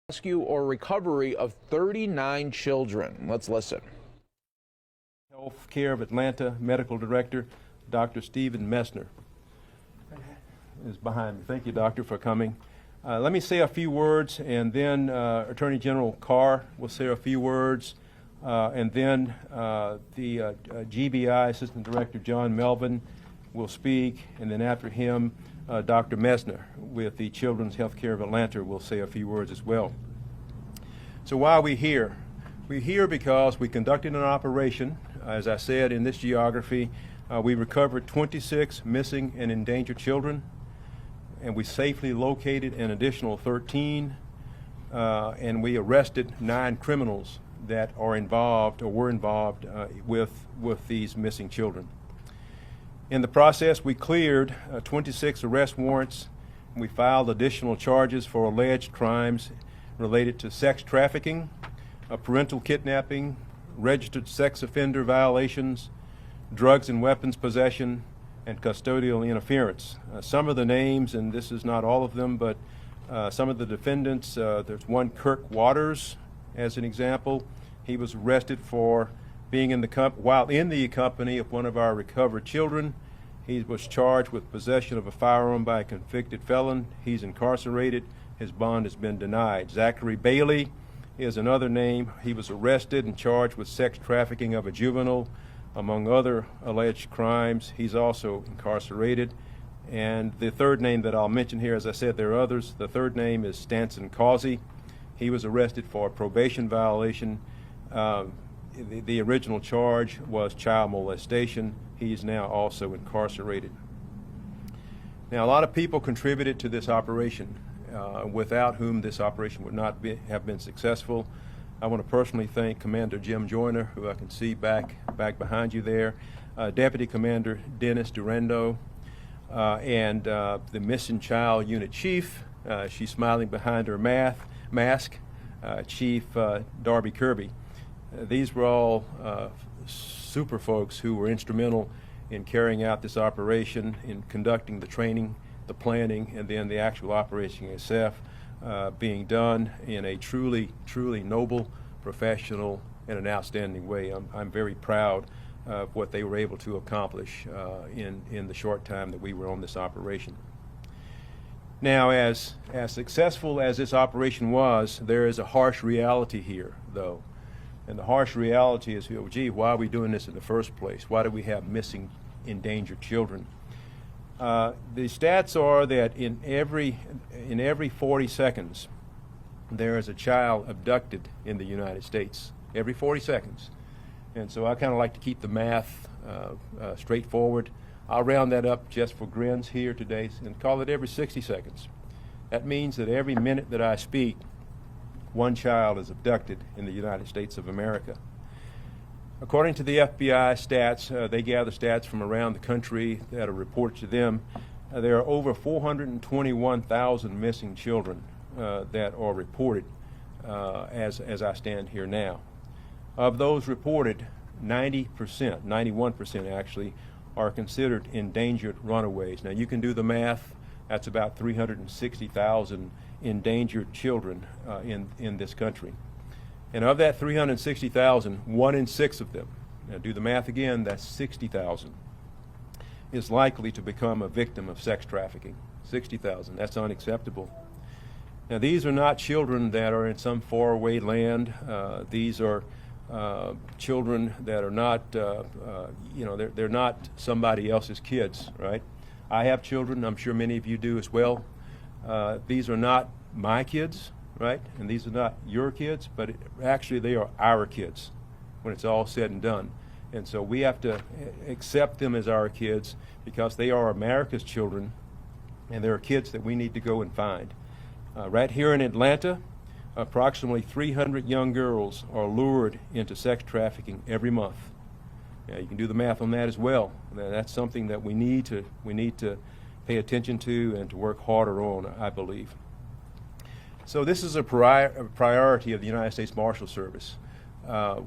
Rescue or recovery of 39 children. Let's listen. Health Care of Atlanta Medical Director, Dr. Stephen Messner is behind me. Thank you, Doctor, for coming. Let me say a few words, and then Attorney General Carr will say a few words, and then the GBI Assistant Director, John Melvin, will speak, and then after him, Dr. Messner with the Children's Health Care of Atlanta will say a few words as well. So why are we here? We're here because we conducted an operation. As I said, in this geography, we recovered 26 missing and endangered children, and we safely located an additional 13, and we arrested 9 criminals that are involved or were involved with these missing children. In the process, we cleared 26 arrest warrants. We filed additional charges for alleged crimes related to sex trafficking, parental kidnapping, registered sex offender violations, drugs and weapons possession, and custodial interference. Some of the names, and this is not all of them, but some of the defendants, there's one Kirk Waters as an example. He was arrested for being while in the company of one of our recovered children. He was charged with possession of a firearm by a convicted felon. He's incarcerated. His bond has been denied. Zachary Bailey is another name. He was arrested and charged with sex trafficking of a juvenile, among other alleged crimes. He's also incarcerated. And the third name that I'll mention here, as I said, there are others. The third name is Stanson Causey. He was arrested for a probation violation. The original charge was child molestation. He is now also incarcerated. Now, a lot of people contributed to this operation, without whom this operation would not have been successful. I want to personally thank Commander Jim Joyner, who I can see back behind you there, Deputy Commander Dennis Durando, and the Missing Child Unit Chief. She's smiling behind her mask, Chief Darby Kirby. These were all super folks who were instrumental in carrying out this operation, in conducting the training, the planning, and then the actual operation itself being done in a truly noble, professional, and an outstanding way. I'm very proud of what they were able to accomplish in the short time that we were on this operation. Now, as successful as this operation was, there is a harsh reality here, though. And the harsh reality is, gee, why are we doing this in the first place? Why do we have missing, endangered children? The stats are that in every 40 seconds, there is a child abducted in the United States. Every 40 seconds. And so I kind of like to keep the math straightforward. I'll round that up just for grins here today and call it every 60 seconds. That means that every minute that I speak, one child is abducted in the United States of America. According to the FBI stats, they gather stats from around the country that are reported to them. There are over 421,000 missing children that are reported as I stand here now. Of those reported, 90%, 91% actually, are considered endangered runaways. Now you can do the math. That's about 360,000 endangered children in this country. And of that 360,000, 1 in 6 of them, now do the math again, that's 60,000, is likely to become a victim of sex trafficking. 60,000, that's unacceptable. Now these are not children that are in some faraway land. These are children that are not, they're not somebody else's kids, right? I have children, I'm sure many of you do as well. These are not my kids, right? And these are not your kids, but actually they are our kids when it's all said and done. And so we have to accept them as our kids because they are America's children, and they're kids that we need to go and find. Right here in Atlanta, approximately 300 young girls are lured into sex trafficking every month. Now, you can do the math on that as well. That's something that we need to pay attention to and to work harder on, I believe. So this is a priority of the United States Marshal Service.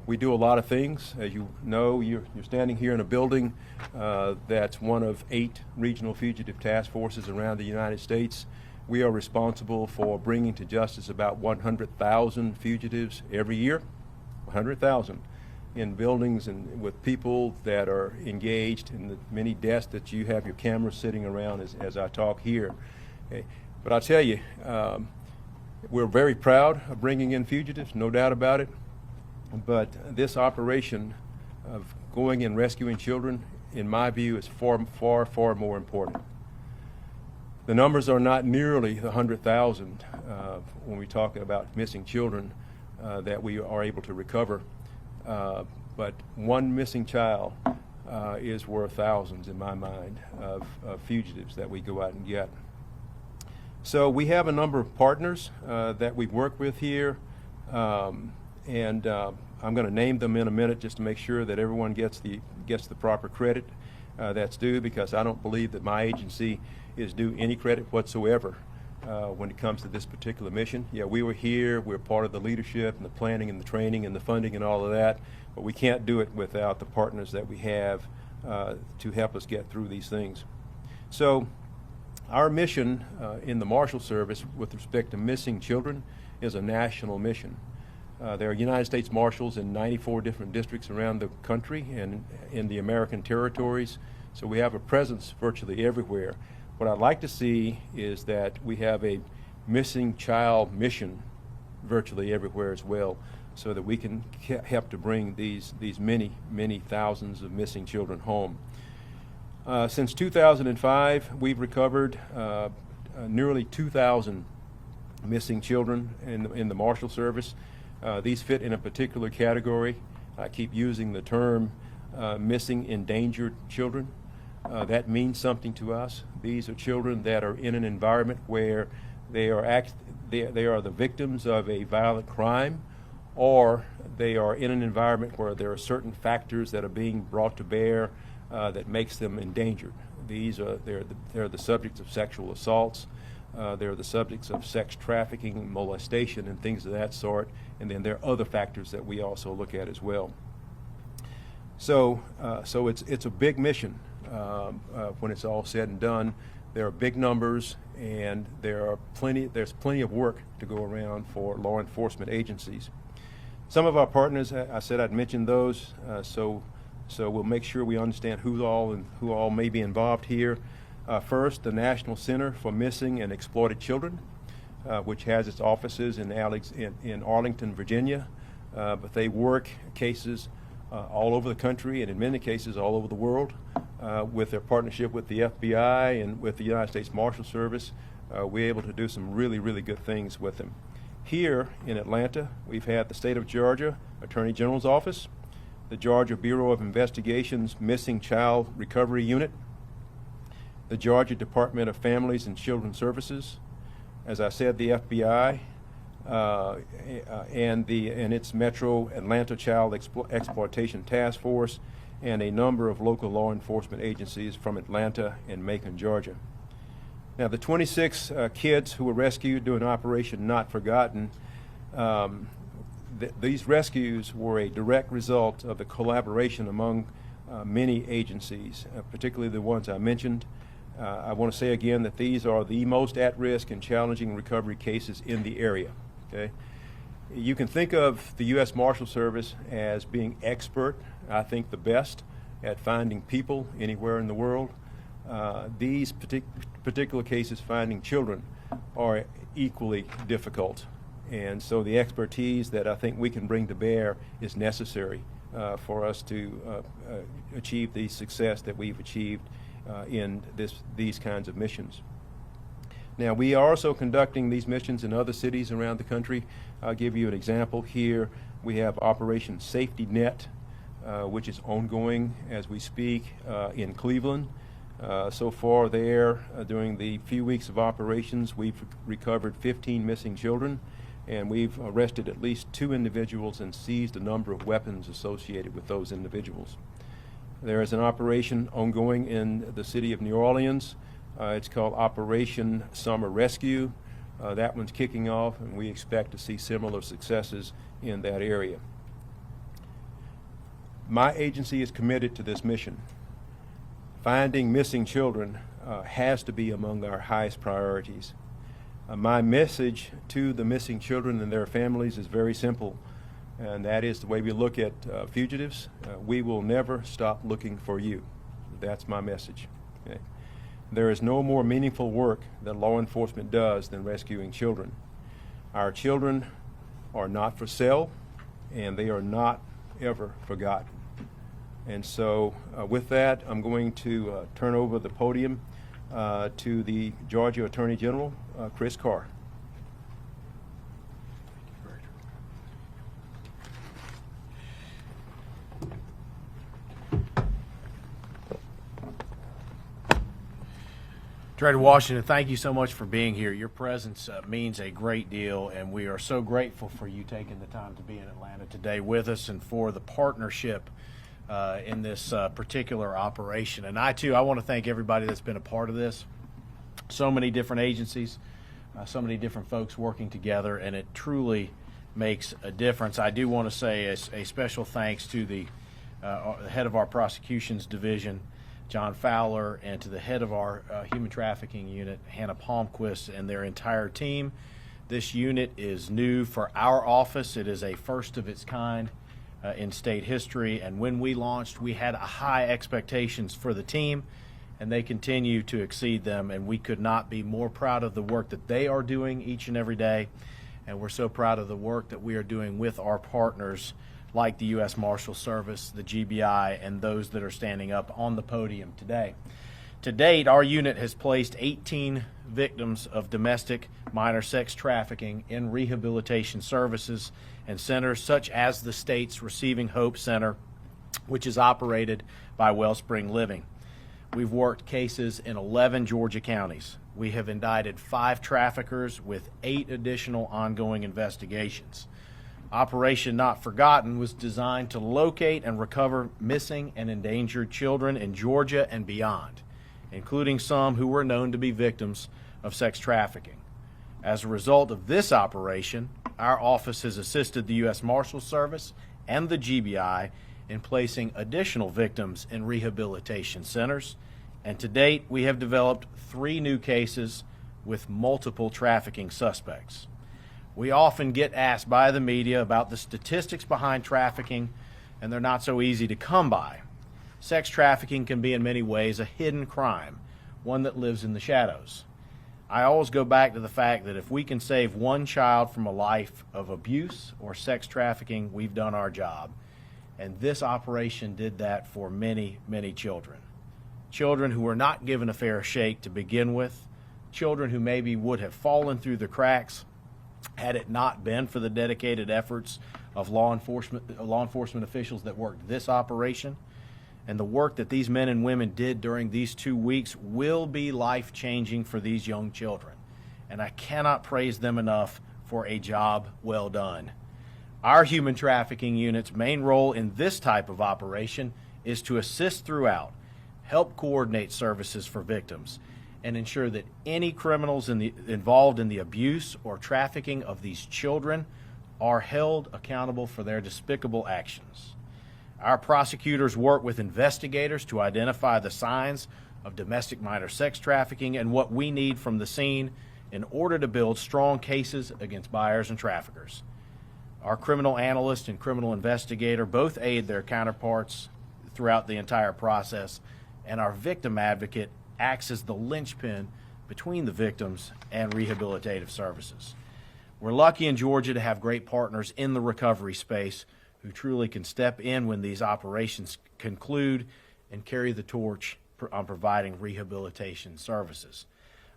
We do a lot of things. As you know, you're standing here in a building that's one of 8 regional fugitive task forces around the United States. We are responsible for bringing to justice about 100,000 fugitives every year, 100,000, in buildings and with people that are engaged in the many deaths that you have your cameras sitting around as I talk here. Okay. But I'll tell you, we're very proud of bringing in fugitives, no doubt about it. But this operation of going and rescuing children, in my view, is far more important. The numbers are not nearly the 100,000 when we talk about missing children that we are able to recover. But one missing child is worth thousands, in my mind, of fugitives that we go out and get. So we have a number of partners that we work with here, and I'm going to name them in a minute just to make sure that everyone gets the proper credit that's due, because I don't believe that my agency is due any credit whatsoever when it comes to this particular mission. Yeah, we were here, we're part of the leadership and the planning and the training and the funding and all of that, but we can't do it without the partners that we have to help us get through these things. So our mission in the Marshal Service with respect to missing children is a national mission. There are United States Marshals in 94 different districts around the country and in the American territories, so we have a presence virtually everywhere. What I'd like to see is that we have a missing child mission virtually everywhere as well, so that we can help to bring these many thousands of missing children home. Since 2005, we've recovered nearly 2,000 missing children in the Marshal Service. These fit in a particular category. I keep using the term missing endangered children. That means something to us. These are children that are in an environment where they are the victims of a violent crime, or they are in an environment where there are certain factors that are being brought to bear that makes them endangered. They're the subjects of sexual assaults. They're the subjects of sex trafficking, molestation, and things of that sort. And then there are other factors that we also look at as well. So it's a big mission when it's all said and done. There are big numbers, and there's plenty of work to go around for law enforcement agencies. Some of our partners, I said I'd mention those, so we'll make sure we understand who all may be involved here. First, the National Center for Missing and Exploited Children, which has its offices in Arlington, Virginia, but they work cases all over the country and in many cases all over the world. With their partnership with the FBI and with the United States Marshal Service, we're able to do some really good things with them. Here in Atlanta, we've had the State of Georgia Attorney General's Office, the Georgia Bureau of Investigation's Missing Child Recovery Unit, the Georgia Department of Families and Children Services, as I said, the FBI, and its Metro Atlanta Child Exploitation Task Force, and a number of local law enforcement agencies from Atlanta and Macon, Georgia. Now, the 26 kids who were rescued during Operation Not Forgotten, these rescues were a direct result of the collaboration among many agencies, particularly the ones I mentioned. I want to say again that these are the most at-risk and challenging recovery cases in the area. Okay? You can think of the U.S. Marshal Service as being expert, I think the best, at finding people anywhere in the world. These particular cases, finding children, are equally difficult. And so the expertise that I think we can bring to bear is necessary for us to achieve the success that we've achieved in these kinds of missions. Now, we are also conducting these missions in other cities around the country. I'll give you an example here. We have Operation Safety Net, which is ongoing as we speak in Cleveland. So far there, during the few weeks of operations, we've recovered 15 missing children, and we've arrested at least 2 individuals and seized a number of weapons associated with those individuals. There is an operation ongoing in the city of New Orleans. It's called Operation Summer Rescue. That one's kicking off, and we expect to see similar successes in that area. My agency is committed to this mission. Finding missing children has to be among our highest priorities. My message to the missing children and their families is very simple, and that is the way we look at fugitives. We will never stop looking for you. That's my message. Okay? There is no more meaningful work that law enforcement does than rescuing children. Our children are not for sale, and they are not ever forgotten. And so with that, I'm going to turn over the podium to the Georgia Attorney General, Chris Carr. Director Washington, thank you so much for being here. Your presence means a great deal, and we are so grateful for you taking the time to be in Atlanta today with us and for the partnership in this particular operation. And I want to thank everybody that's been a part of this. So many different agencies, so many different folks working together, and it truly makes a difference. I do want to say a special thanks to the head of our prosecutions division, John Fowler, and to the head of our human trafficking unit, Hannah Palmquist, and their entire team. This unit is new for our office. It is a first of its kind in state history, and when we launched, we had high expectations for the team, and they continue to exceed them, and we could not be more proud of the work that they are doing each and every day, and we're so proud of the work that we are doing with our partners like the U.S. Marshal Service, the GBI, and those that are standing up on the podium today. To date, our unit has placed 18 victims of domestic minor sex trafficking in rehabilitation services and centers such as the state's Receiving Hope Center, which is operated by Wellspring Living. We've worked cases in 11 Georgia counties. We have indicted 5 traffickers with 8 additional ongoing investigations. Operation Not Forgotten was designed to locate and recover missing and endangered children in Georgia and beyond, including some who were known to be victims of sex trafficking. As a result of this operation, our office has assisted the U.S. Marshal Service and the GBI in placing additional victims in rehabilitation centers, and to date, we have developed 3 new cases with multiple trafficking suspects. We often get asked by the media about the statistics behind trafficking, and they're not so easy to come by. Sex trafficking can be in many ways a hidden crime, one that lives in the shadows. I always go back to the fact that if we can save one child from a life of abuse or sex trafficking, we've done our job. And this operation did that for many, many children. Children who were not given a fair shake to begin with, children who maybe would have fallen through the cracks had it not been for the dedicated efforts of law enforcement officials that worked this operation. And the work that these men and women did during these 2 weeks will be life-changing for these young children. And I cannot praise them enough for a job well done. Our human trafficking unit's main role in this type of operation is to assist throughout, help coordinate services for victims, and ensure that any criminals involved in the abuse or trafficking of these children are held accountable for their despicable actions. Our prosecutors work with investigators to identify the signs of domestic minor sex trafficking and what we need from the scene in order to build strong cases against buyers and traffickers. Our criminal analyst and criminal investigator both aid their counterparts throughout the entire process, and our victim advocate acts as the linchpin between the victims and rehabilitative services. We're lucky in Georgia to have great partners in the recovery space who truly can step in when these operations conclude and carry the torch on providing rehabilitation services.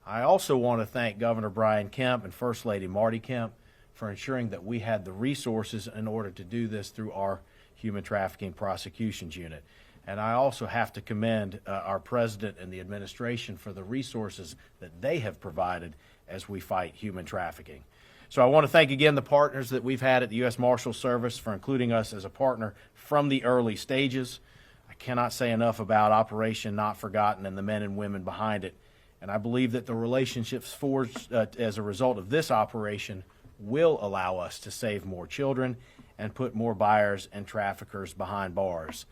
I also want to thank Governor Brian Kemp and First Lady Marty Kemp for ensuring that we had the resources in order to do this through our Human Trafficking Prosecutions Unit. And I also have to commend our president and the administration for the resources that they have provided as we fight human trafficking. So I want to thank again the partners that we've had at the U.S. Marshal Service for including us as a partner from the early stages. I cannot say enough about Operation Not Forgotten and the men and women behind it. And I believe that the relationships forged as a result of this operation will allow us to save more children and put more buyers and traffickers behind bars.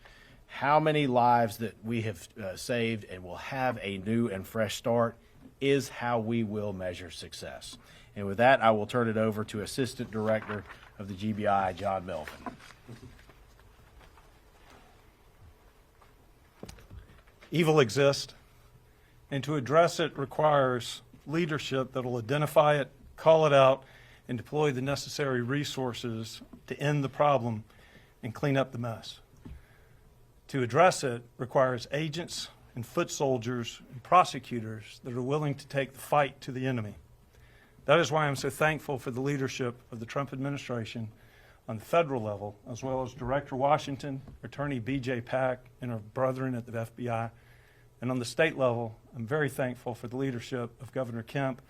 How many lives that we have saved and will have a new and fresh start is how we will measure success. And with that, I will turn it over to Assistant Director of the GBI, John Melvin. Evil exists, and to address it requires leadership that will identify it, call it out, and deploy the necessary resources to end the problem and clean up the mess. To address it requires agents and foot soldiers and prosecutors that are willing to take the fight to the enemy. That is why I'm so thankful for the leadership of the Trump administration on the federal level, as well as Director Washington, Attorney B.J. Pack, and our brethren at the FBI. And on the state level, I'm very thankful for the leadership of Governor Kemp,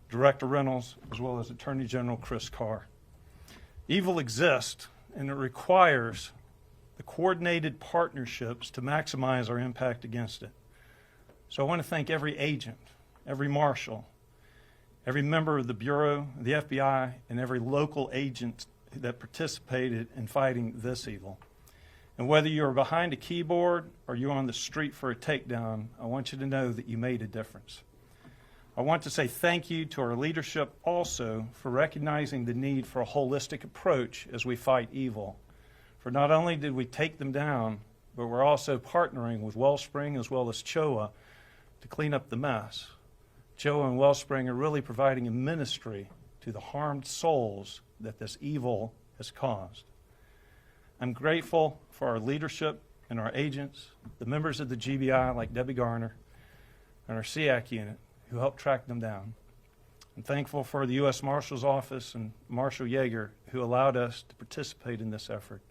Director Reynolds, as well as Attorney General Chris Carr. Evil exists, and it requires the coordinated partnerships to maximize our impact against it. So I want to thank every agent, every marshal, every member of the Bureau, the FBI, and every local agent that participated in fighting this evil. And whether you're behind a keyboard or you're on the street for a takedown, I want you to know that you made a difference. I want to say thank you to our leadership also for recognizing the need for a holistic approach as we fight evil. For not only did we take them down, but we're also partnering with Wellspring as well as CHOA to clean up the mess. CHOA and Wellspring are really providing a ministry to the harmed souls that this evil has caused. I'm grateful for our leadership and our agents, the members of the GBI like Debbie Garner, and our SEAC unit who helped track them down. I'm thankful for the U.S. Marshal's Office and Marshal Yeager who allowed us to participate in this effort.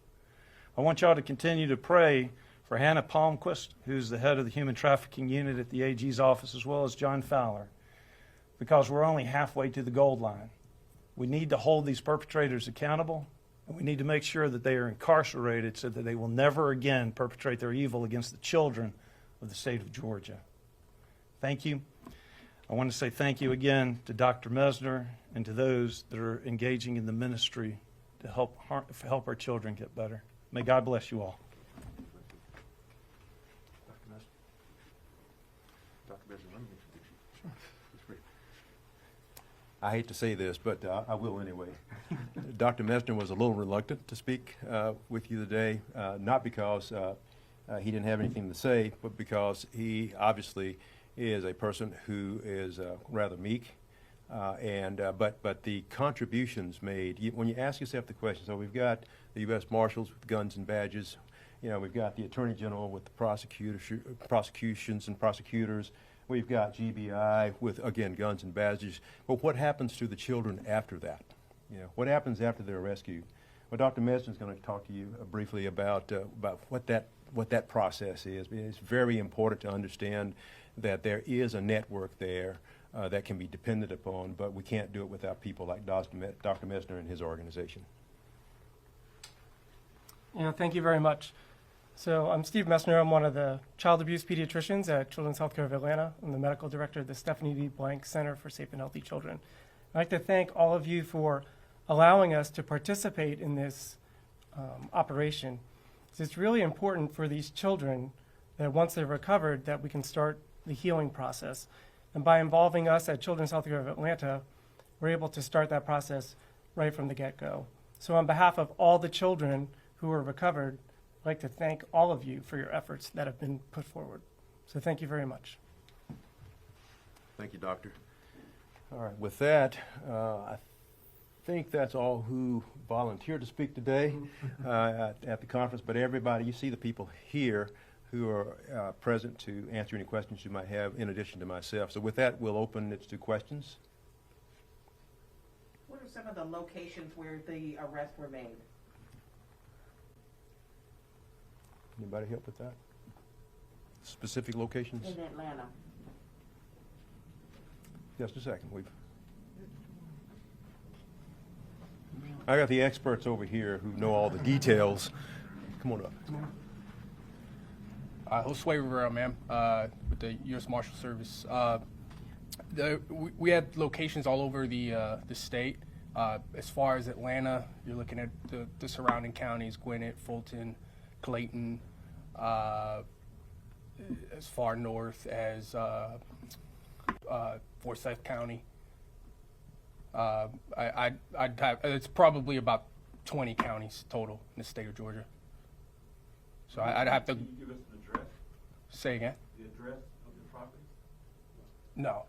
I want y'all to continue to pray for Hannah Palmquist, who's the head of the Human Trafficking Unit at the AG's office, as well as John Fowler, because we're only halfway to the gold line. We need to hold these perpetrators accountable, and we need to make sure that they are incarcerated so that they will never again perpetrate their evil against the children of the state of Georgia. Thank you. I want to say thank you again to Dr. Mesner and to those that are engaging in the ministry to help our children get better. May God bless you all. I hate to say this, but I will anyway. Dr. Mesner was a little reluctant to speak with you today, not because he didn't have anything to say, but because he obviously is a person who is rather meek. But the contributions made, when you ask yourself the question, so we've got the U.S. Marshals with guns and badges, we've got the Attorney General with the prosecutions and prosecutors, we've got GBI with, again, guns and badges. But what happens to the children after that? What happens after they're rescued? Well, Dr. Mesner is going to talk to you briefly about what that process is. It's very important to understand that there is a network there that can be depended upon, but we can't do it without people like Dr. Mesner and his organization. Thank you very much. So I'm Steve Messner. I'm one of the child abuse pediatricians at Children's Healthcare of Atlanta. I'm the medical director of the Stephanie D. Blank Center for Safe and Healthy Children. I'd like to thank all of you for allowing us to participate in this operation. It's really important for these children that once they're recovered that we can start the healing process. And by involving us at Children's Healthcare of Atlanta, we're able to start that process right from the get-go. So on behalf of all the children who are recovered, I'd like to thank all of you for your efforts that have been put forward. So thank you very much. Thank you, Doctor. All right, with that, I think that's all who volunteered to speak today at the conference, but everybody, you see the people here who are present to answer any questions you might have in addition to myself. So with that, we'll open it to questions. What are some of the locations where the arrests were made? Anybody help with that? Specific locations? In Atlanta. Just a second. I got the experts over here who know all the details. Come on up. Josue Rivera, ma'am, with the U.S. Marshal Service. We had locations all over the state. As far as Atlanta, you're looking at the surrounding counties: Gwinnett, Fulton, Clayton. As far north as Forsyth County. I'd have, it's probably about 20 counties total in the state of Georgia. So I'd have to Can you give us an address, say again. the address of the property No.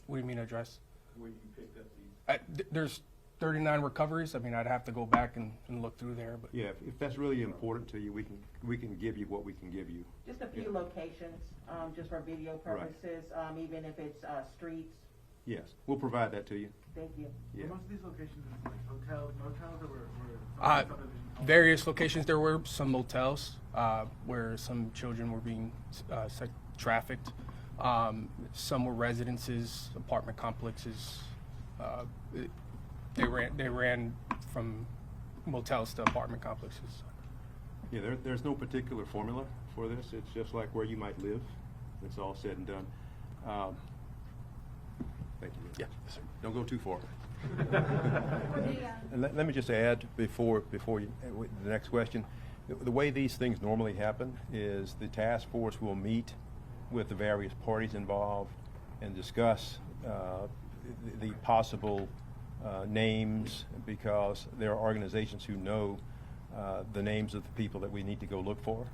What do you mean address? where you picked up these? There's 39 recoveries. I mean, I'd have to go back and look through there, but Yeah, if that's really important to you, we can give you what we can give you. Just a few locations, just for video Right. purposes, even if it's, streets. Yes, we'll provide that to you. Thank you. Yeah. Most of these locations is like hotels, motels, or were subdivision homes? various locations. There were some motels where some children were being trafficked. Some were residences, apartment complexes. They ran from motels to apartment complexes. Yeah, there's no particular formula for this. It's just like where you might live. It's all said and done. Thank you. Yeah, sir. Don't go too far. And let me just add before you, the next question. The way these things normally happen is the task force will meet with the various parties involved and discuss the possible names, because there are organizations who know the names of the people that we need to go look for.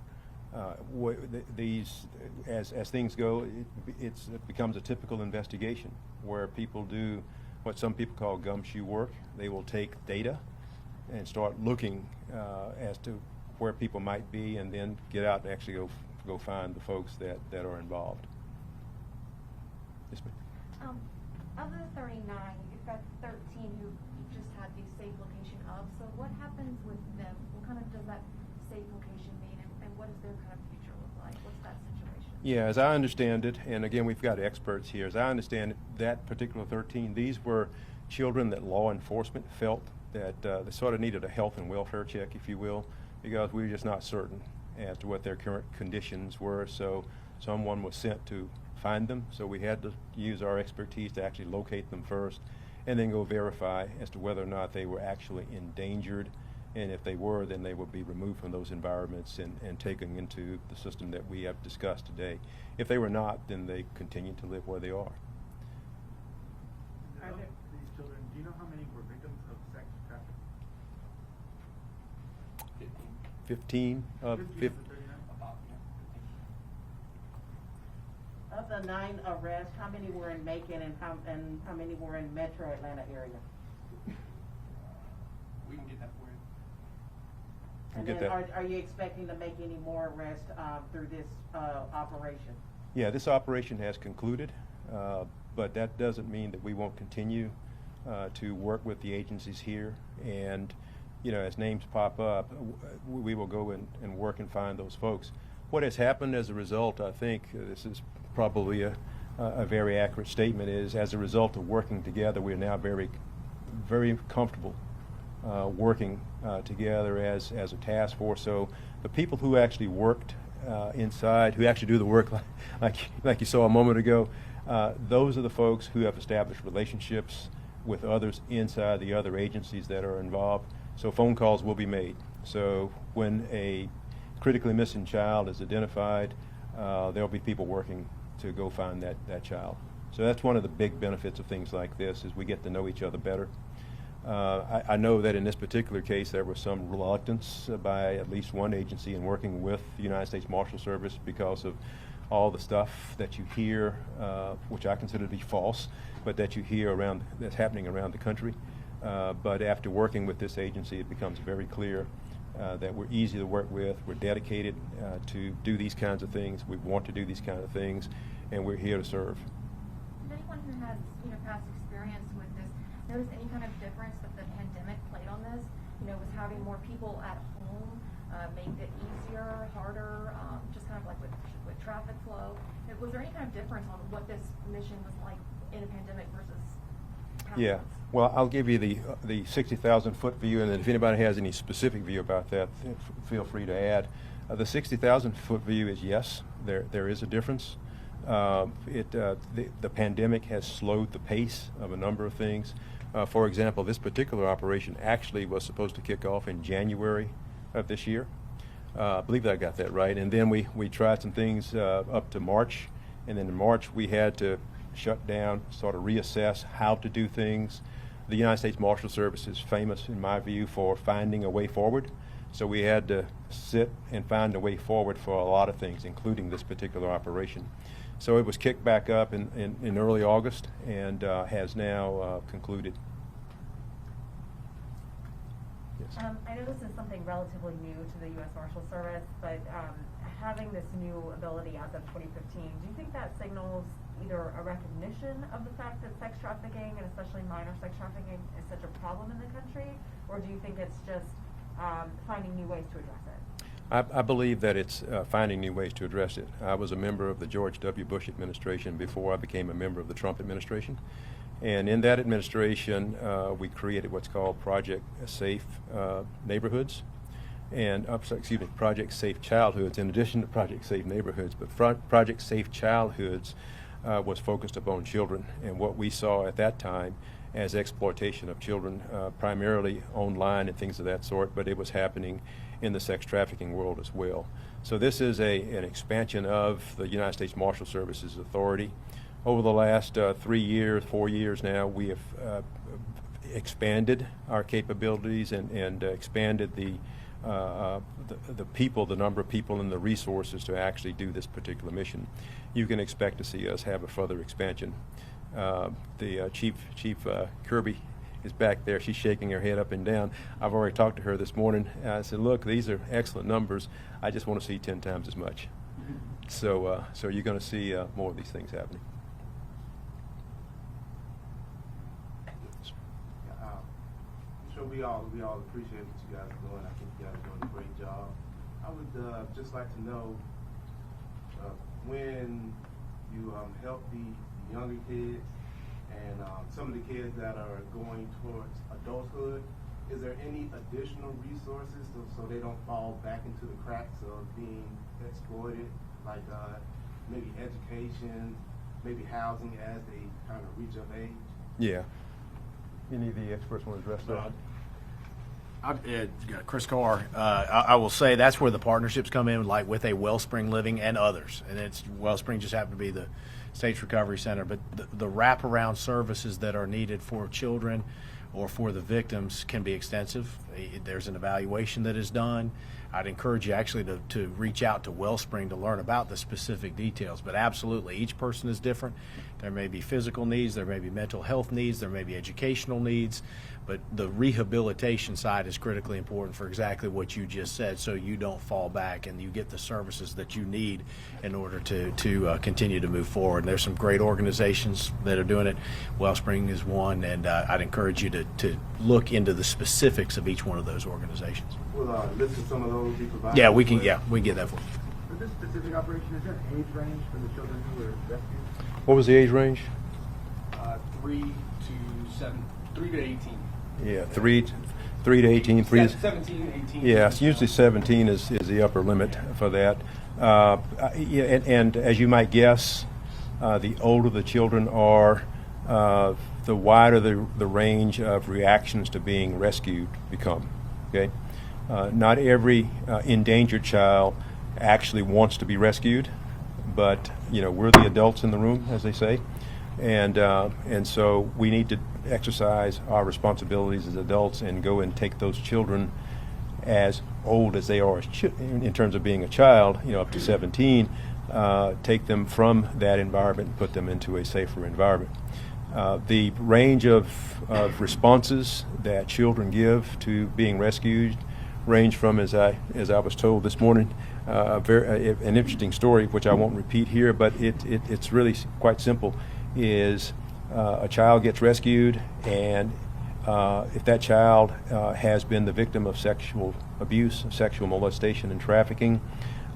These, as things go, it becomes a typical investigation where people do what some people call gumshoe work. They will take data and start looking as to where people might be, and then get out and actually go find the folks that are involved. Yes, ma'am. Of the 39, you've got 13 who you just had the safe location of. So what happens with them? What kind of does that safe location mean, and what does their kind of future look like? What's that situation? Yeah, as I understand it, and again, we've got experts here, as I understand it, that particular 13, these were children that law enforcement felt that they sort of needed a health and welfare check, if you will, because we were just not certain as to what their current conditions were. So someone was sent to find them, so we had to use our expertise to actually locate them first, and then go verify as to whether or not they were actually endangered. And if they were, then they would be removed from those environments and taken into the system that we have discussed today. If they were not, then they continue to live where they are. Of these children, do you know how many were victims of sex trafficking? 15 of 15 50. of the 39? Of the 9 arrests, how many were in Macon and how many were in Metro Atlanta area? We can get that for you. We'll And get then that. are you expecting to make any more arrests through this operation? Yeah, this operation has concluded, but that doesn't mean that we won't continue to work with the agencies here. And, you know, as names pop up, we will go and work and find those folks. What has happened as a result, I think, this is probably a very accurate statement, is as a result of working together, we are now very, very comfortable working together as a task force. So the people who actually worked inside, who actually do the work like you saw a moment ago, those are the folks who have established relationships with others inside the other agencies that are involved. So phone calls will be made. So when a critically missing child is identified, there'll be people working to go find that child. So that's one of the big benefits of things like this, is we get to know each other better. I know that in this particular case there was some reluctance by at least one agency in working with the United States Marshal Service because of all the stuff that you hear, which I consider to be false, but that you hear around, that's happening around the country. But after working with this agency, it becomes very clear that we're easy to work with, we're dedicated to do these kinds of things, we want to do these kinds of things, and we're here to serve. Does anyone who has past experience with this notice any kind of difference that the pandemic played on this? Was having more people at home make it easier, harder, just kind of like with traffic flow? Was there any kind of difference on what this mission was like in a pandemic versus past Yeah, months? well, I'll give you the 60,000-foot view, and then if anybody has any specific view about that, feel free to add. The 60,000-foot view is yes, there is a difference. The pandemic has slowed the pace of a number of things. For example, this particular operation actually was supposed to kick off in January of this year. I believe that I got that right. And then we tried some things up to March, and then in March we had to shut down, sort of reassess how to do things. The United States Marshal Service is famous, in my view, for finding a way forward. So we had to sit and find a way forward for a lot of things, including this particular operation. So it was kicked back up in early August and has now concluded. Yes. I know this is something relatively new to the U.S. Marshal Service, but having this new ability as of 2015, do you think that signals either a recognition of the fact that sex trafficking, and especially minor sex trafficking, is such a problem in the country, or do you think it's just finding new ways to address it? I believe that it's finding new ways to address it. I was a member of the George W. Bush administration before I became a member of the Trump administration. And in that administration, we created what's called Project Safe Neighborhoods, and Project Safe Childhoods, in addition to Project Safe Neighborhoods. But Project Safe Childhoods was focused upon children, and what we saw at that time as exploitation of children, primarily online and things of that sort, but it was happening in the sex trafficking world as well. So this is an expansion of the United States Marshal Service's authority. Over the last 4 years now, we have expanded our capabilities and expanded the people, the number of people and the resources to actually do this particular mission. You can expect to see us have a further expansion. The Chief Kirby is back there. She's shaking her head up and down. I've already talked to her this morning. I said, look, these are excellent numbers. I just want to see 10 times as much. So you're going to see more of these things happening. So we all appreciate what you guys are doing. I think you guys are doing a great job. I would just like to know when you help the younger kids and some of the kids that are going towards adulthood, is there any additional resources so they don't fall back into the cracks of being exploited, like maybe education, maybe housing as they kind of reach of age? Yeah. Any of the experts want to address that? Chris Carr, I will say that's where the partnerships come in, like with a Wellspring Living and others. And it's Wellspring just happened to be the State's Recovery Center, but the wraparound services that are needed for children or for the victims can be extensive. There's an evaluation that is done. I'd encourage you actually to reach out to Wellspring to learn about the specific details. But absolutely, each person is different. There may be physical needs, there may be mental health needs, there may be educational needs, but the rehabilitation side is critically important for exactly what you just said, so you don't fall back and you get the services that you need in order to continue to move forward. And there's some great organizations that are doing it. Wellspring is one, and I'd encourage you to look into the specifics of each one of those organizations. Will list of some of those be provided? Yeah, we can get that for you. For this specific operation, is there an age range for the children who were rescued? What was the age range? 3 to 18. Yeah, 3 to 18. 17, 18. Yeah, usually 17 is the upper limit for that. Yeah, and as you might guess, the older the children are, the wider the range of reactions to being rescued become. Okay, not every endangered child actually wants to be rescued, but we're the adults in the room, as they say, and so we need to exercise our responsibilities as adults and go and take those children as old as they are in terms of being a child, up to 17, take them from that environment and put them into a safer environment. The range of responses that children give to being rescued range from, as I was told this morning, an interesting story, which I won't repeat here, but it's really quite simple, is a child gets rescued, and if that child has been the victim of sexual abuse, sexual molestation, and trafficking,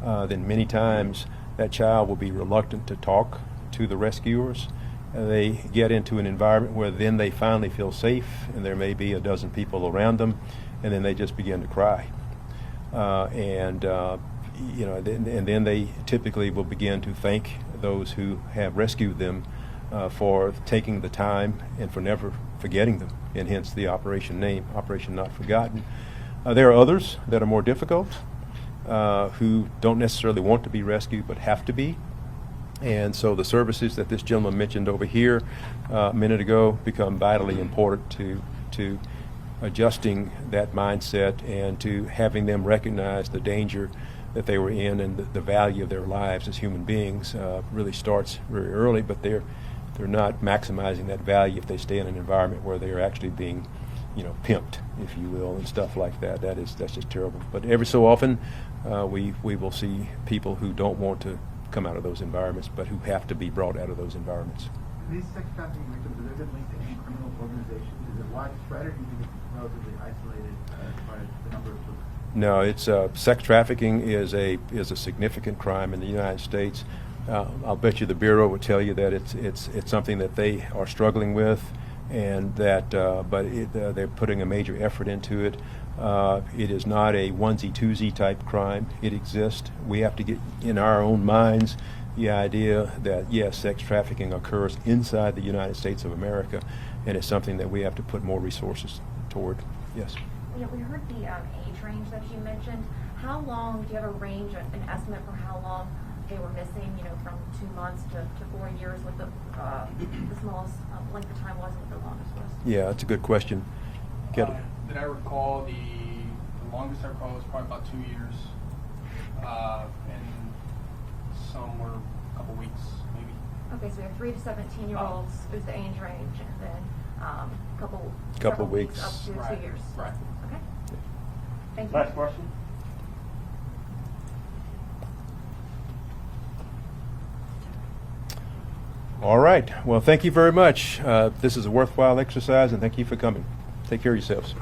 then many times that child will be reluctant to talk to the rescuers. They get into an environment where then they finally feel safe, and there may be a dozen people around them, and then they just begin to cry. And then they typically will begin to thank those who have rescued them for taking the time and for never forgetting them, and hence the operation name, Operation Not Forgotten. There are others that are more difficult, who don't necessarily want to be rescued but have to be. And so the services that this gentleman mentioned over here a minute ago become vitally important to adjusting that mindset and to having them recognize the danger that they were in, and the value of their lives as human beings really starts very early, but they're not maximizing that value if they stay in an environment where they are actually being, pimped, if you will, and stuff like that. That's just terrible. But every so often, we will see people who don't want to come out of those environments, but who have to be brought out of those environments. These sex trafficking victims, are they linked to any criminal organizations? Is it widespread, or do you think it's relatively isolated as far as the number of folks? No, it's sex trafficking is a significant crime in the United States. I'll bet you the Bureau would tell you that it's something that they are struggling with, and that they're putting a major effort into it. It is not a onesie-twosie type crime. It exists. We have to get in our own minds the idea that, yes, sex trafficking occurs inside the United States of America, and it's something that we have to put more resources toward. Yes. Yeah, we heard the age range that you mentioned. How long, do you have a range, an estimate for how long they were missing, from 2 months to 4 years, what the smallest length of time was, what the longest was? Yeah, that's a good question. Did I recall the longest I recall was probably about 2 years, and some were a couple weeks, maybe. Okay, so we have 3 to 17-year-olds is the age range, and then Couple several weeks. up to Right. 2 years. Right. Okay. Thank you. Last question? All right. Well, thank you very much. This is a worthwhile exercise, and thank you for coming. Take care of yourselves.